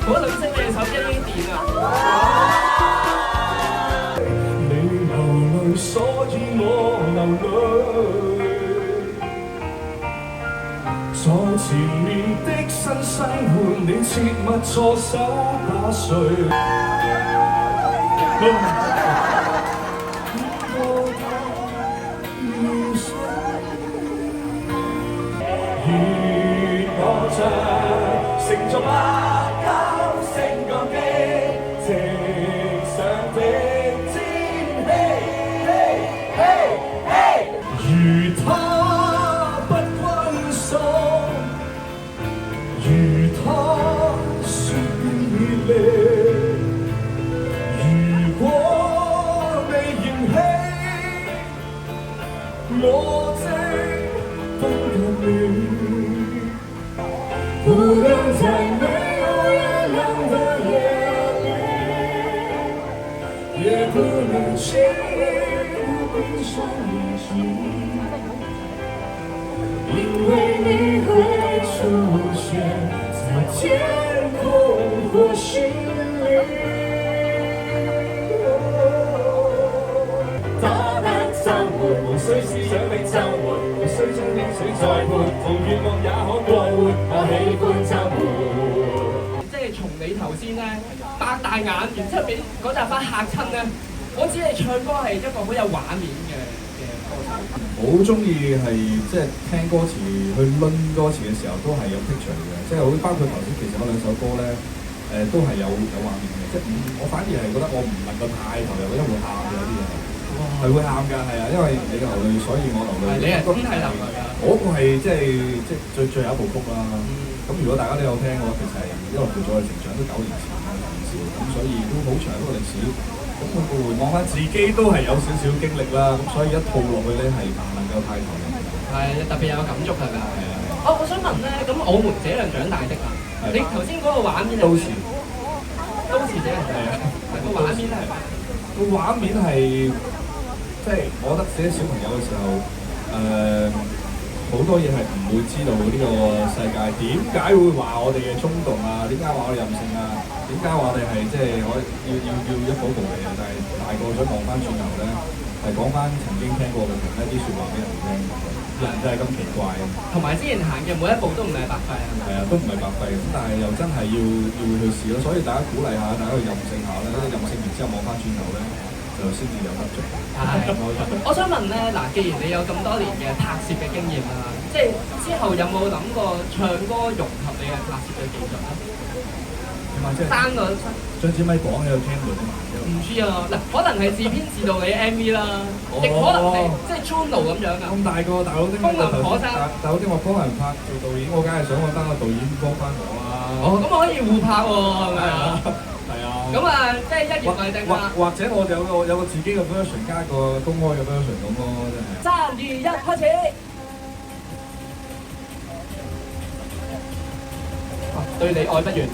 嗰女星你手機已經電啦。你流淚，所以我流淚。在前面的新生活，你切勿錯手打碎。我將乘坐馬交升降機，直上的天氣，如他不歸宿，如他說別離，如果未嫌棄，我即不及你。不能在沒有月亮的夜裡，也不能輕易地閉上眼睛，因為你會出現在天空和心裡。打敗週末，無需思想的週末，無需將天水再潑，同願望也可過活。我喜歡週末。即係從你頭先咧擘大眼，然之後俾嗰扎花嚇親咧，我知你唱歌係一個好有畫面嘅歌手。我好中意係即係聽歌詞去攆歌詞嘅時候都係有 picture 嘅，即係好包括頭先其實嗰兩首歌咧都係有畫面嘅，即係我反而係覺得我唔能夠太投入，因為會喊嘅有啲嘢係會喊㗎，係啊，因為你嘅流淚，所以我流淚。你係真係流淚㗎？嗰個係即係最後一部曲啦。咁如果大家都有聽嘅話，其實係一路陪咗我哋成長都9年前嘅年少，咁所以都好長一個歷史。咁我回望翻自己都係有少少經歷啦，咁所以一套落去咧係唔能夠太投入。係特別有感觸係咪啊？係啊。我想問咧，咁我們這樣長大的啊，你頭先嗰個畫面係都市這樣係啊，個畫面係咩？個畫面係即係我覺得寫小朋友嘅時候，好多嘢係唔會知道呢個世界點解會話我哋嘅衝動啊，點解話我哋任性啊，點解話我哋係即係我要一步步嚟啊，但係大個咗望翻轉頭咧，係講翻曾經聽過嘅同一啲説話俾人聽，人就係咁奇怪。同埋之前行嘅每一步都唔係白費啊。係啊，都唔係白費咁，但係又真係要去試咯，所以大家鼓勵下，大家去任性下咧，任性完之後望翻轉頭咧，就先至有得着。係，我想問咧，嗱，既然你有咁多年嘅拍攝嘅經驗啦，即係之後有冇諗過唱歌融合你嘅拍攝嘅技術咧？單個將支咪講喺度聽到啫嘛。唔知啊，嗱，可能係自編自導你 MV 啦，亦可能係即係 Juno 咁樣啊。咁大個大佬丁，風林火山，大佬丁話幫人拍做導演，我梗係想揾翻個導演幫翻我啦。哦，咁我可以互拍喎，係咪啊？係啊。咁啊，即係一言為定啦。或者我哋有個自己嘅 version 加個公開嘅 version 咁咯，真係。3、2、1，開始。對你愛不完。